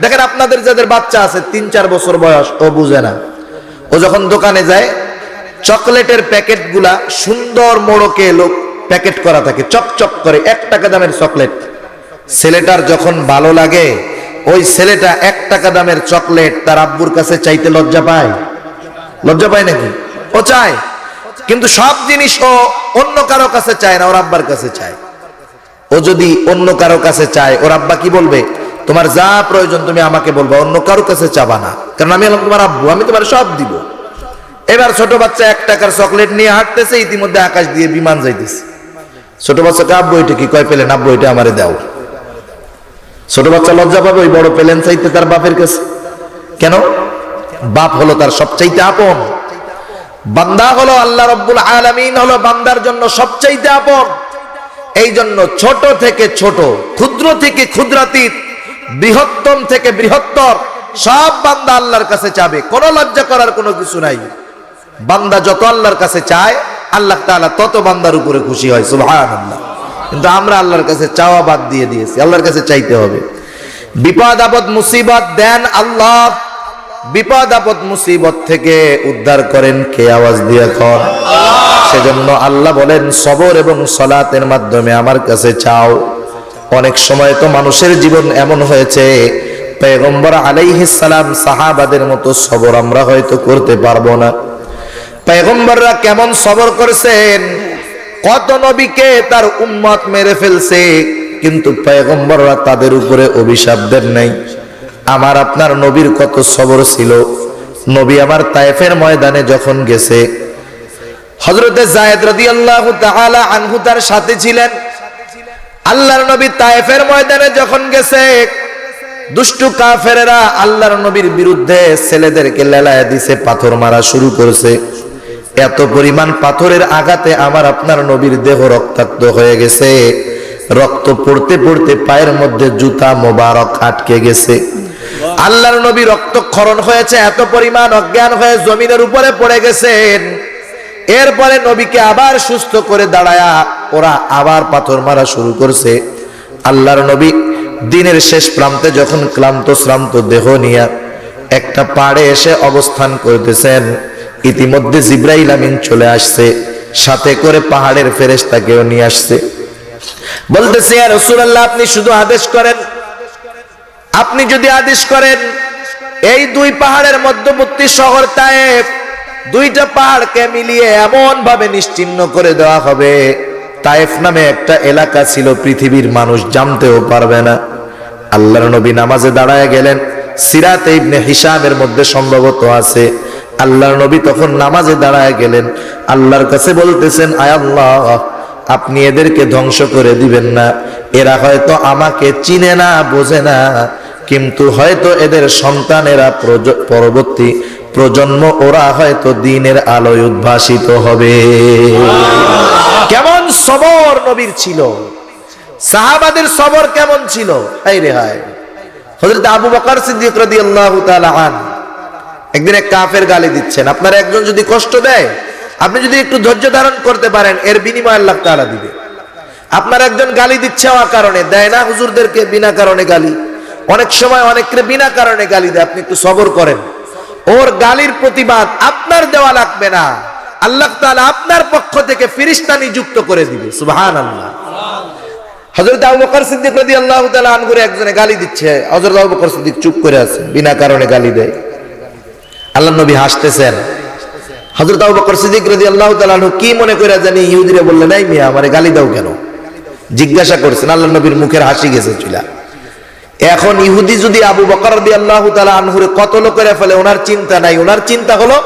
দেখেন আপনাদের যাদের বাচ্চা আছে ৩-৪ বছর বয়স, ও বুঝে না, ও যখন দোকানে যায় চকলেটের প্যাকেটগুলা সুন্দর মোড়কে লোক প্যাকেট করা থাকে, চকচক করে, 1 টাকা দামের চকলেট। ছেলেটার যখন ভালো লাগে ওই ছেলেটা 1 টাকা দামের চকলেট তার আব্বুর কাছে চাইতে লজ্জা পায়? লজ্জা পায় নাকি? ও চায়, কিন্তু সব জিনিস ও অন্য কারো কাছে চায় না, ওর আব্বার কাছে চায়। ও যদি অন্য কারো কাছে চায় ওর আব্বা কি বলবে? তোমার যা প্রয়োজন তুমি আমাকে বলবা, অন্য কারো কাছে চাবা না, কারণ আমি হলাম তোমার আব্বু, আমি তোমার সব দিব। এবার ছোট বাচ্চা 1 টাকার চকলেট নিয়ে হাঁটতেছে, ইতিমধ্যে আকাশ দিয়ে বিমান যাইতেছে। ছোট বাচ্চাকে আব্বু এটা কি? কয় পেলেন? আব্বু এটা আমারে দাও। ছোট বাচ্চা লজ্জা পাবে ওই বড় প্লেন চাইতে তার বাপের কাছে। কেন? বাপ হলো তার সবচাইতে আপন। বান্দা হলো আল্লাহ রাব্বুল আলামিন হলো বান্দার জন্য সবচাইতে আপন। এই জন্য ছোট থেকে ছোট, ক্ষুদ্র থেকে ক্ষুদ্রাতীত, বৃহত্তম থেকে বৃহত্তর সব বান্দা আল্লাহর কাছে চাবে। কোনো লজ্জা করার কোনো কিছু নাই। বান্দা যত আল্লাহর কাছে চায় আল্লাহ তাআলা তত বান্দার উপরে খুশি হয়, সুবহানাল্লাহ। কিন্তু আমরা আল্লাহর কাছে চাওয়া বাদ দিয়ে দিয়েছি, আল্লাহর কাছে চাইতে হবে। বিপদ আপদ মুসিবত দেন আল্লাহ, বিপদ আপদ মুসিবত থেকে উদ্ধার করেন কে? আওয়াজ দিয়ে কর। সেজন্য আল্লাহ বলেন সবর এবং সালাতের মাধ্যমে আমার কাছে চাও। অনেক সময় তো মানুষের জীবন এমন হয়েছে পয়গম্বর আলাইহিস সালাম সাহাবাদের মতো সবর আমরা হয়তো করতে পারবো না। পয়গম্বররা কেমন সবর করেছেন, কত নবীকে তার উম্মত মেরে ফেলছে, কিন্তু পয়গম্বররা তাদের উপরে অভিশাপ দেন নাই। আমার আপনার নবীর কত সবর ছিল। নবী আমার তায়েফের ময়দানে যখন গেছে, হযরতে যায়েদ রাদিয়াল্লাহু তাআলা আনহু তার সাথে ছিলেন। আল্লাহর নবী তায়েফের ময়দানে যখন গেছে, দুষ্টু কাফেরেরা আল্লাহর নবীর বিরুদ্ধে ছেলেদেরকে লেলায় দিছে, পাথর মারা শুরু করেছে। এত পরিমাণ পাথরের আঘাতে আমার আপনার নবীর দেহ রক্তাক্ত হয়ে গেছে। রক্ত পড়তে পড়তে পায়ের মধ্যে জুতা মোবারক আটকে গেছে। আল্লাহর নবী রক্তক্ষরণ হয়েছে, এত পরিমাণ অজ্ঞান হয়ে জমিনের উপরে পড়ে গেছেন। এরপরে নবীকে আবার সুস্থ করে দাঁড়ায়া ওরা আবার পাথর মারা শুরু করছে। আল্লাহর নবী দিনের শেষ প্রান্তে যখন ক্লান্ত শ্রান্ত দেহ নিয়ে একটা পাহাড়ে এসে অবস্থান করতেছেন, ইতিমধ্যে জিবরাইল আমিন চলে আসছে, সাথে করে পাহাড়ের ফেরেশতাকেও নিয়ে আসছে। বলতেছে ইয়া রাসূলুল্লাহ, আপনি শুধু আদেশ করেন, আপনি যদি আদেশ করেন এই 2 পাহাড়ের মধ্যবর্তী শহর তায়েফ, 2টা পাহাড়কে মিলিয়ে এমন ভাবে নিশ্চিহ্ন করে দেওয়া হবে, তায়েফ নামে একটা এলাকা ছিল পৃথিবীর মানুষ জানতেও পারবে না। আল্লাহর নবী নামাজে দাঁড়ায় গেলেন, সিরাতে ইবনে হিশামের মধ্যে সম্ভবত আছে। আল্লাহর নবী তখন নামাজে দাঁড়ায় গেলেন, আল্লাহর কাছে বলতেছেন আয় আল্লাহ, আপনি এদেরকে ধ্বংস করে দিবেন না। এরা হয়তো আমাকে চিনে না, বোঝে না, কিন্তু হয়তো এদের সন্তানেরা পরবর্তী প্রজন্ম ওরা হয়তো দ্বীনের আলোয় উদ্ভাসিত হবে। কেমন সবর নবীর ছিল, সাহাবাদের সবর কেমন ছিল। হায় রে হায়। হযরত আবু বকর সিদ্দিক রাদিয়াল্লাহু তাআলা আনহু একদিন এক কাফের গালি দিচ্ছেন। আপনার একজন যদি কষ্ট দেয়, আপনি যদি একটু ধৈর্য ধারণ করতে পারেন, এর বিনিময় আল্লাহ তাআলা দিবে। আপনার একজন গালি দিচ্ছে কারণে দেয় না হুজুরদেরকে বিনা কারণে গালি, অনেক সময় অনেককে বিনা কারণে গালি দেয়, আপনি একটু সবর করেন, ওর গালির প্রতিবাদ আপনার দেওয়া লাগবে না, আল্লাহ তাআলা আপনার পক্ষ থেকে ফেরেশতা নিযুক্ত করে দিবে। সুবহানাল্লাহ। হযরত আবু বকর সিদ্দিক রাদিয়াল্লাহু তাআলা আনহুর একজনে গালি দিচ্ছে, হযরত আবু বকর সিদ্দিক চুপ করে আছেন, বিনা কারণে গালি দেয়। আল্লাহর নবী হাসতেছেন। হযরত আবু বকর সিদ্দিক রাদিয়াল্লাহু তাআলা আনহু কি মনে করে জানি ইহুদিরে বললেন, এই মিয়া আমারে গালি দাও কেন, জিজ্ঞাসা করছেন। আল্লাহর নবীর মুখের হাসি গেছে চুলা। এখন ইহুদি যদি আবু বকর রাদিয়াল্লাহু তাআলা আনহুরে কতল করে ফেলে, ওনার চিন্তা নাই। ওনার চিন্তা হলো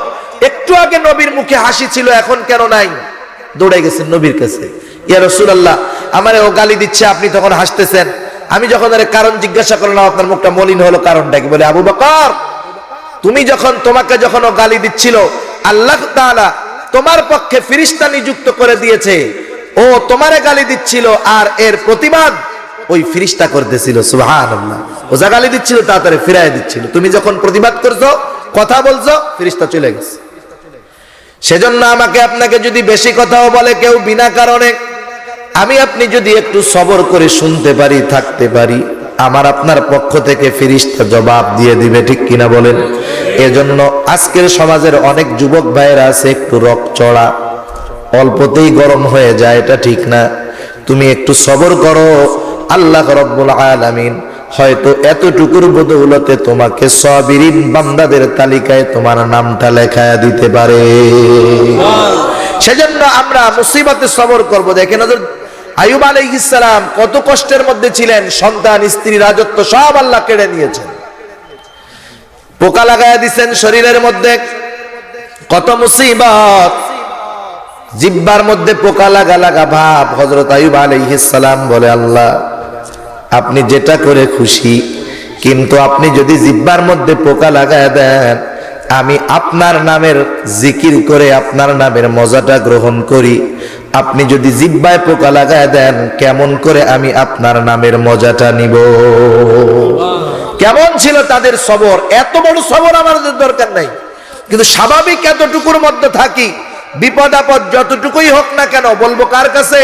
একটু আগে নবীর মুখে হাসি ছিল, এখন কেন নাই? দৌড়ে গেছেন নবীর কাছে, ইয়া রাসূলুল্লাহ আমারে ও গালি দিচ্ছে, আপনি তখন হাসতেছেন। আমি যখন এর কারণ জিজ্ঞাসা করলাম, আপনার মুখটা মলিন হলো, কারণটা কি? বলে, আবু বকর তুমি তোমাকে যখন ও গালি দিচ্ছিল, আল্লাহ তাআলা তোমার পক্ষে ফেরেশতা নিযুক্ত করে দিয়েছে। ও তোমারে গালি দিচ্ছিল আর এর প্রতিবাদ ওই ফেরেশতা করতেছিল। সুবহানাল্লাহ। ও যা গালি দিচ্ছিল তাড়াতাড়ি ফিরায় দিচ্ছিল, তুমি যখন প্রতিবাদ করছো, কথা বলছো, ফেরেশতা চলে গেছে। সেজন্য আমাকে আপনাকে যদি বেশি কথাও বলে কেউ বিনা কারণে, আমি আপনি যদি একটু সবর করে শুনতে পারি, থাকতে পারি, আমার আপনার পক্ষ থেকে ফেরেশতা জবাব দিয়ে দিবে। ঠিক কিনা বলেন? এজন্য আজকের সমাজের অনেক যুবক ভাইয়েরা আছে একটু রক চড়া, অল্পতেই গরম হয়ে যায়, এটা ঠিক না। তুমি একটু সবর করো, আল্লাহ রাব্বুল আলামিন হয়তো এতটুকুর বদৌলতে তোমাকে সাবিরিন বান্দাদের তালিকায় তোমার নামটা লেখায়া দিতে পারে। সেজন্য আমরা মুসিবতে সবর করব। দেখেন হযরত আইয়ুব আলাইহিস সালাম কত কষ্টের মধ্যে ছিলেন, সন্তান, স্ত্রী, রাজত্ব সব আল্লাহ কেড়ে নিয়েছেন, পোকা লাগায়া দিয়েছেন শরীরের মধ্যে, কত মুসিবত, জিহ্বার মধ্যে পোকা লাগা লাগা ভাব। হযরত আইয়ুব আলাইহিস সালাম বলে, আল্লাহ আপনি যেটা করে খুশি, কিন্তু আপনি যদি জিহ্বার মধ্যে পোকা লাগায় দেন, আমি আপনার নামের জিকির করে আপনার নামের মজাটা গ্রহণ করি। আপনি যদি জিহ্বায় পোকা লাগায় দেন, কেমন করে আমি আপনার নামের মজাটা নিব? কেমন ছিল তাদের সবর! এত বড় সবর আমাদের দরকার নাই, কিন্তু স্বাভাবিক এতটুকুর মধ্যে থাকি, বিপদ আপদ যতটুকুই হোক না কেন বলবো কার কাছে?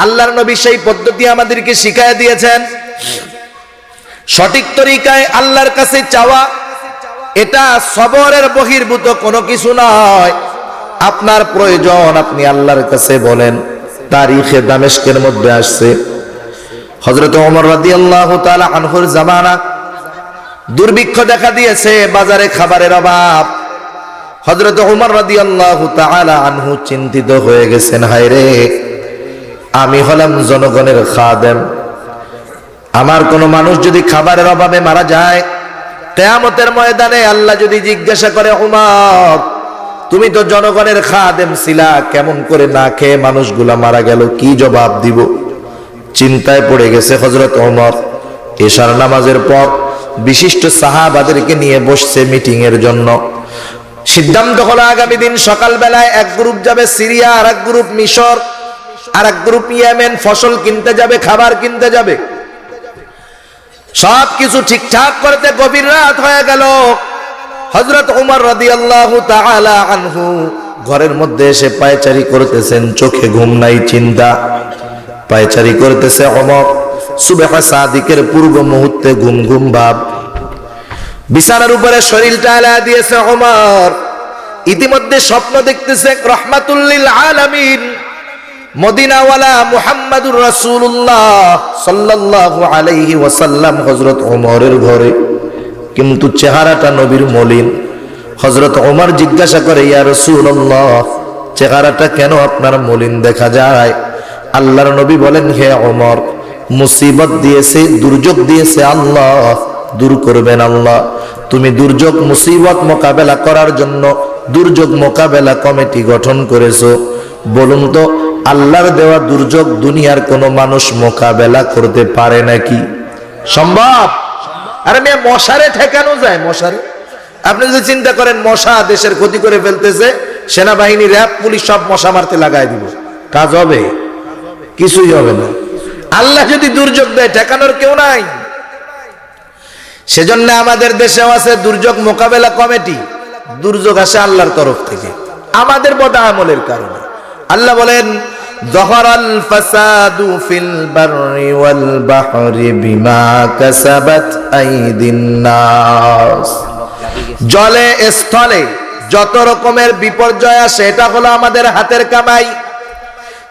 আল্লাহর নবী সেই পদ্ধতি আমাদেরকে শিখায় দিয়েছেন। সঠিক তরিকায় আল্লাহর কাছে চাওয়া, এটা সবরের বহির্ভূত কোনো কিছু নয়। আপনার প্রয়োজন আপনি আল্লাহর কাছে বলেন। তারিখে দামেস্কের মধ্যে আসছে, হযরত ওমর রাদিয়াল্লাহু তাআলা আনহুর জামানা, দুর্ভিক্ষ দেখা দিয়েছে, বাজারে খাবারের অভাব। হযরত ওমর রাদিয়াল্লাহু তাআলা আনহু চিন্তিত হয়ে গেছেন, হায় রে, আমি হলাম জনগণের খাদেম, আমার কোন মানুষ যদি খাবারের অভাবে মারা যায়, কিয়ামতের ময়দানে আল্লাহ যদি জিজ্ঞাসা করে, ওমর তুমি তো জনগণের খাদেম ছিলা, কেমন করে না খেয়ে মানুষগুলা মারা গেল, কি জবাব দিব? চিন্তায় পড়ে গেছে হযরত ওমর। এশার নামাজের পর বিশিষ্ট সাহাবাদেরকে নিয়ে বসছে মিটিং এর জন্য। সিদ্ধান্ত হলো আগামী দিন সকালবেলায় এক গ্রুপ যাবে সিরিয়া, আর এক গ্রুপ মিশর, আর এক গ্রুপ ইয়েমেন, ফসল কিনতে যাবে, খাবার কিনতে যাবে। সবকিছু ঠিকঠাক করতে গভীর রাত হয়ে গেল। হযরত ওমর রাদিয়াল্লাহু তাআলা আনহু ঘরের মধ্যে এসে পায়চারি করতেছেন, চোখে ঘুম নাই, চিন্তা, পায়চারি করতেছে ওমর। সুবহ সাদিকের পূর্ব মুহূর্তে ঘুম ঘুম ভাব, বিছানার উপরে শরীরটা আলা দিয়েছে ওমর। ইতিমধ্যে স্বপ্ন দেখতেছে রাহমাতুল লিল আলামিন মদিনাওয়ালা মুহাম্মাদুর রাসূলুল্লাহ সাল্লাল্লাহু আলাইহি ওয়াসাল্লাম হযরত ওমরের ঘরে, কিন্তু চেহারাটা নবীর মলিন। হযরত ওমর জিজ্ঞাসা করে, ইয়া রাসূলুল্লাহ চেহারাটা কেন আপনার মলিন দেখা যায়? আল্লাহর নবী বলেন, হে ওমর, মুসিবত দিয়েছে, দুর্যোগ দিয়েছে আল্লাহ, দূর করবেন আল্লাহ। তুমি দুর্যোগ মুসিবত মোকাবেলা করার জন্য দুর্যোগ মোকাবেলা কমিটি গঠন করেছো, বলুন তো আল্লাহর দেওয়া দুর্যোগ দুনিয়ার কোন মানুষ মোকাবেলা করতে পারে নাকি? সম্ভব? আরে মেয়ে, মশারে ঠেকানো যায়? মশারে আপনি যদি চিন্তা করেন মশা দেশের ক্ষতি করে ফেলতেছে, সেনাবাহিনী, র‍্যাব, পুলিশ সব মশা মারতে লাগাই দিব, কাজ হবে? কিছুই হবে না। আল্লাহ যদি দুর্যোগ দেয়, ঠেকানোর কেউ নাই। সেজন্য আমাদের দেশেও আছে দুর্যোগ মোকাবেলা কমিটি। দুর্যোগ আসে আল্লাহর তরফ থেকে, আমাদের বদআমলের কারণে। আল্লাহ বলেন, যহরাল ফাসাদু ফিল বাররি ওয়াল বাহরি বিমা কাসাবাত আইদিন নাস। জলে স্থলে যত রকমের বিপর্যয় আসে এটা হলো আমাদের হাতের কামাই।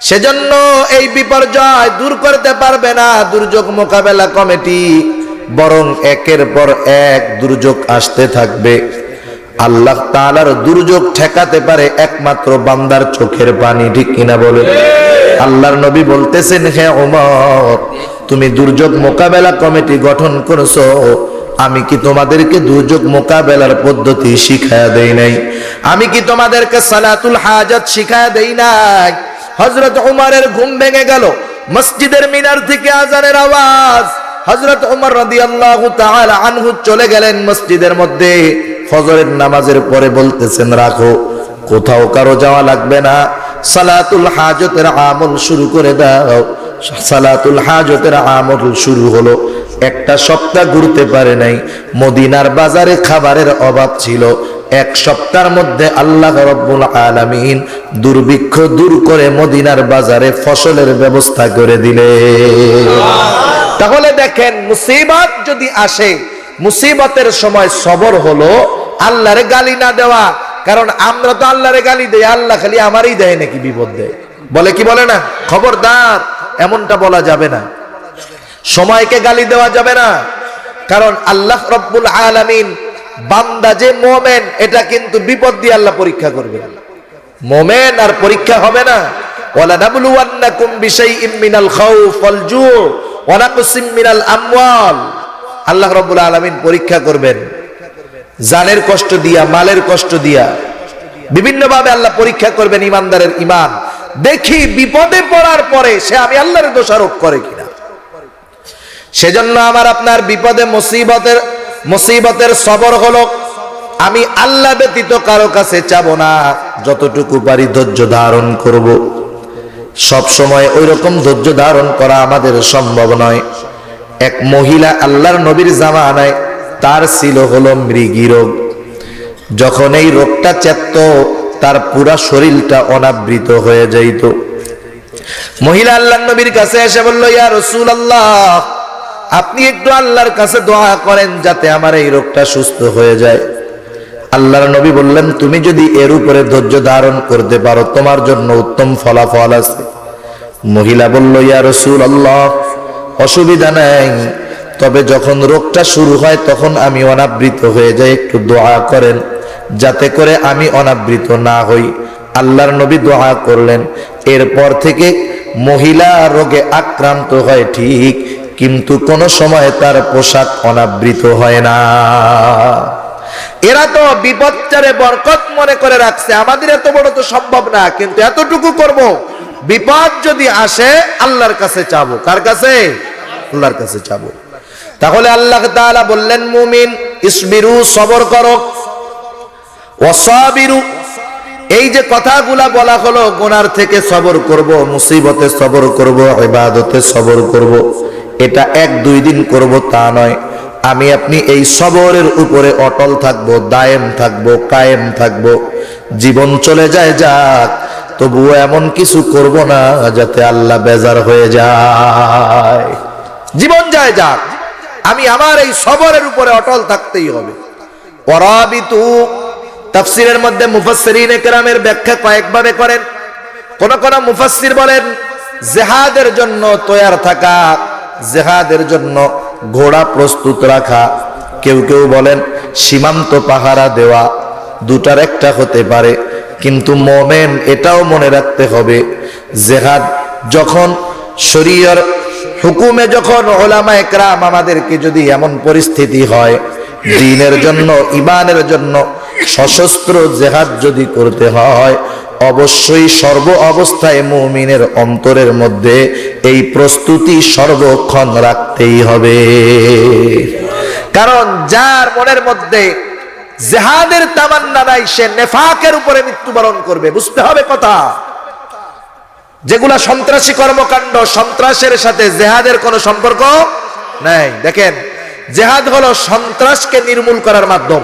সেজন্য এই বিপর্যয় দূর করতে পারবে না দুর্যোগ মোকাবেলা কমিটি, বরং একের পর এক দুর্যোগ আসতে থাকবে। আল্লাহ তাআলার দুর্যোগ ঠেকাতে পারে একমাত্র বান্দার চোখের পানি, ঠিক কিনা বলেন? আল্লাহর নবী বলতেছেন, হে ওমর, তুমি দুর্যোগ মোকাবেলা কমিটি গঠন করেছো, আমি কি তোমাদেরকে দুর্যোগ মোকাবেলার পদ্ধতি শিখায়া দেই নাই? আমি কি তোমাদেরকে সালাতুল হাজাত শিখায়া দেই নাই? হযরত ওমরের ঘুম ভেঙে গেল, মসজিদের মিনার থেকে আজানের আওয়াজ। হযরত ওমর রাদিয়াল্লাহু তাআলা আনহু চলে গেলেন মসজিদের মধ্যে। ফজরের নামাজের পরে বলতেছেন, রাখো, কোথাও কারো যাওয়া লাগবে না, সালাতুল হাজতের আমল শুরু করে দাও। সালাতুল হাজতের আমল শুরু হলো। একটা সপ্তাহ ঘুরতে পারে নাই, মদিনার বাজারে খাবারের অভাব ছিল। এক সপ্তাহের মধ্যে আল্লাহ রাব্বুল আলামিন দুর্ভিক্ষ দূর করে মদিনার বাজারে ফসলের ব্যবস্থা করে দিলেন। তাহলে দেখেন, মুসিবত যদি আসে, মুসিবতের সময় সবর হলো আল্লাহরে গালি না দেওয়া। কারণ আমরা তো আল্লাহরে গালি দেই, আল্লাহ খালি আমারই দেয় নাকি বিপদ দেয়, বলে কি বলে না? খবরদার, এমনটা বলা যাবে না। সময়কে গালি দেওয়া যাবে না, কারণ আল্লাহ রাব্বুল আলামিন বান্দা যে মুমিন এটা কিন্তু বিপদ দিয়ে আল্লাহ পরীক্ষা করবে। মুমিন আর পরীক্ষা হবে না। ওয়ালা নাবলুওয়ান্নাকুম বিশাইইম মিনাল খাউফ ওয়াল জু' ওয়া নাকসিম মিনাল আমওয়াল। আল্লাহ রাব্বুল আলামিন পরীক্ষা করবেন জানের কষ্ট দিয়া, মালের কষ্ট দিয়া, বিভিন্ন ভাবে আল্লাহ পরীক্ষা করবেন ইমানদারের ইমান। দেখি বিপদে পড়ার পরে সে আমি আল্লাহর দোষারোপ করে কিনা। সেজন্য আমার আপনার বিপদে মুসিবতের সবর হলো আমি আল্লাহ ব্যতীত কারো কাছে চাবো না, যতটুকু পারি ধৈর্য ধারণ করব। সব সময় ওই রকম ধৈর্য ধারণ করা আমাদের সম্ভব নয়। এক মহিলা আল্লাহর নবীর জামানায়, তার ছিল হলো মৃগী রোগ। যখন এই রোগটা চেত, তার পুরা শরীরটা অনাবৃত হয়ে যাইত। মহিলা আল্লাহর নবীর কাছে এসে বলল, ইয়া রাসূলুল্লাহ, আপনি একটু আল্লাহর কাছে দোয়া করেন যাতে আমার এই রোগটা সুস্থ হয়ে যায়। আল্লাহর নবী বললেন, তুমি যদি এর উপরে ধৈর্য ধারণ করতে পারো তোমার জন্য উত্তম ফলাফল আছে। মহিলা বলল, ইয়া রাসূলুল্লাহ, অসুবিধা নাই, তবে যখন রোগটা শুরু হয় তখন আমি অনাবৃত হয়ে যাই, একটু দোয়া করেন যাতে করে আমি অনাবৃত না হই। আল্লাহর নবী দোয়া করলেন। এরপর থেকে মহিলা রোগে আক্রান্ত হয় ঠিক, কিন্তু কোন সময় তার পোশাক অনাবৃত হয় না। এরা তো বিপদটারে বরকত মনে করে রাখছে, আমাদের এত বড় তো সম্ভব না, কিন্তু এতটুকু করব, বিপদ যদি আসে আল্লাহর কাছে চাবো। কার কাছে? আল্লাহর কাছে চাবো। তাহলে আল্লাহ তাআলা বললেন, মুমিন ইসবিরু, সবর করো, ওয়াসাবিরু, এই যে কথাগুলা বলা হলো, গুনার থেকে সবর করব, মুসিবতে সবর করব, ইবাদতে সবর করব, এটা 1-2 দিন করব তা নয়। আমি আপনি এই সবরের উপরে অটল থাকবো, দায়েম থাকবো, কায়েম থাকবো। জীবন চলে যায় যাক, তবুও এমন কিছু করব না যাতে আল্লাহ বেজার হয়ে যায়। জীবন যায় যাক, আমি আমার এই সবরের উপরে অটল থাকতেই হবে। ওয়ারাবিতু, তাফসীরের মধ্যে মুফাসসিরিনে কেরামের ব্যাখ্যা কয়েকভাবে করেন। কোন কোন মুফাসসির বলেন জিহাদের জন্য তৈয়ার থাকা, জিহাদের জন্য ঘোড়া প্রস্তুত রাখা। কেউ কেউ বলেন সীমান্ত পাহারা দেওয়া। দুটার একটা হতে পারে, কিন্তু মুমিন এটাও মনে রাখতে হবে, জিহাদ যখন শরীয়র হুকুমে, যখন উলামায়ে কেরাম আমাদেরকে যদি এমন পরিস্থিতি হয় দ্বীনের জন্য, ঈমানের জন্য সশস্ত্র জিহাদ যদি করতে হয়, অবশ্যই সর্ব অবস্থায় মুমিনের অন্তরের মধ্যে এই প্রস্তুতি সর্বক্ষণ রাখতেই হবে। কারণ যার মনের মধ্যে জিহাদের তামান্না নাই, সে নেফাকের উপরে মৃত্যুবরণ করবে। বুঝতে হবে কথা। যেগুলা সন্ত্রাসী কর্মকাণ্ড, সন্ত্রাসের সাথে জিহাদের কোনো সম্পর্ক নাই। দেখেন, জিহাদ হলো সন্ত্রাসকে নির্মূল করার মাধ্যম।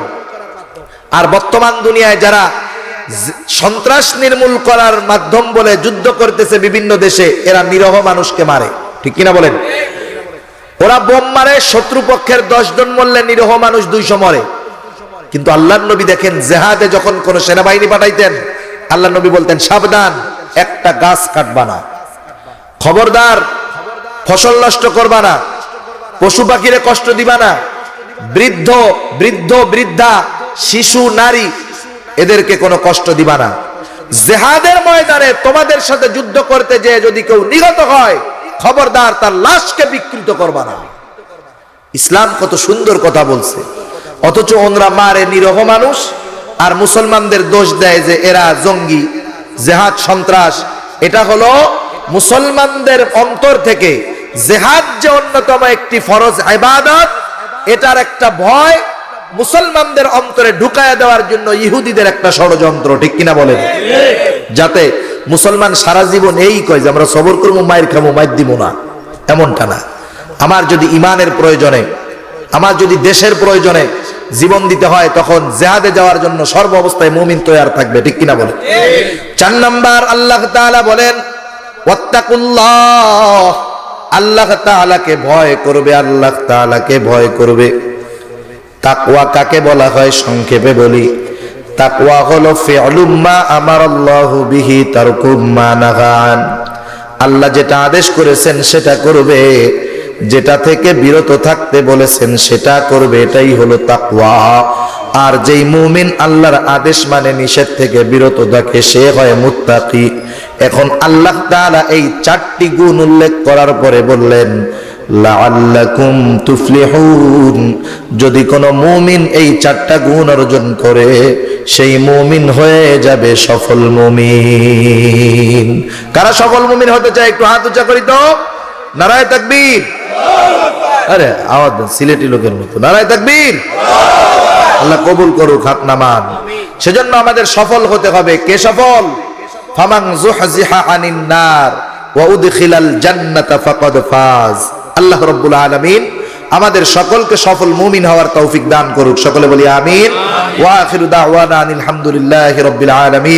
আর বর্তমান দুনিয়ায় যারা সন্ত্রাস নির্মূল করার মাধ্যম বলে যুদ্ধ করতেছে বিভিন্ন দেশে, এরা নিরহ মানুষকে মারে, ঠিক কিনা বলেন? ওরা বোম মারে, শত্রুপক্ষের 10 জন মরলে নিরহ মানুষ 200 মরে। কিন্তু আল্লাহর নবী দেখেন জিহাদে যখন কোন সেনাবাহিনী পাঠাইতেন, আল্লাহর নবী বলতেন সাবধান, একটা গাছ কাটবা না, খবরদার ফসল নষ্ট করবা না, পশু পাখিরে কষ্ট দিবা না, বৃদ্ধ বৃদ্ধা, শিশু, নারী, এদেরকে কোনো কষ্ট দিবা না। জিহাদের ময়দানে তোমাদের সাথে যুদ্ধ করতে যেয়ে যদি কেউ নিহত হয়, খবরদার তার লাশকে বিকৃত করবা না। ইসলাম কত সুন্দর কথা বলছে, অথচ ওনরা মারে নিরহ মানুষ আর মুসলমানদের দোষ দেয় যে এরা জঙ্গি, জিহাদ সন্ত্রাস। এটা হলো মুসলমানদের অন্তর থেকে জিহাদ যে অন্যতম একটি ফরজ ইবাদত, এটার একটা ভয় মুসলমানদের অন্তরে ঢুকায়া দেওয়ার জন্য ইহুদিদের একটা ষড়যন্ত্র, ঠিক কিনা বলেন? যাতে মুসলমান সারা জীবন এই কয় যে আমরা সবর করবো, মায়ের খাবো, মায়ের দিব না, এমনটা না। আমার যদি ইমানের প্রয়োজনে, আমার যদি দেশের প্রয়োজনে জীবন দিতে হয়, তখন জিহাদে যাওয়ার জন্য সর্ব অবস্থায় মুমিন তৈয়ার থাকবে, ঠিক কিনা বলেন? 4 নাম্বার, আল্লাহ তাআলা বলেন ওয়াত্তাকুল্লাহ, আল্লাহ তাআলাকে ভয় করবে, আল্লাহ তাআলাকে ভয় করবে। তাকওয়া কাকে বলা হয় সংক্ষেপে বলি, তাকওয়া হলো ফি'লুম মা আমারাল্লাহু বিহি তারকুম মা নাহান, আল্লাহ যেটা আদেশ করেছেন সেটা করবে, যেটা থেকে বিরত থাকতে বলেছেন সেটা করবে, এটাই হলো তাকওয়া। আর যেই মুমিন আল্লাহর আদেশ মানে নিষেধ থেকে বিরত থাকে সে হয় মুত্তাকি। এখন আল্লাহ তাআলা এই 4টি গুণ উল্লেখ করার পরে বললেন লাআল্লাকুম তুফলিহুন, যদি কোনো মুমিন এই 4টা গুণ অর্জন করে সেই মুমিন হয়ে যাবে সফল মুমিন। কারা সফল মুমিন হতে চায় একটু হাত উঁচা করি তো, নারায়ে তাকবীর। আরে আওয়াজ দেন সিলেটি লোকের মতো, নারায়ে তাকবীর। আল্লাহ কবুল করুক, হাত নামান। সেজন্য আমাদের সফল হতে হবে। কে সফল? ফামান যুহজিহা আনিন নার ওয়া উদখিলাল জান্নাতা ফাকাদ ফাজ। আল্লাহ রাব্বুল আলামিন আমাদের সকলকে সফল মুমিন হওয়ার তৌফিক দান করুক। সকলে বলি আমিন। ওয়া আখিরু দাওয়ানা আনিল হামদুলিল্লাহি রাব্বিল আলামিন।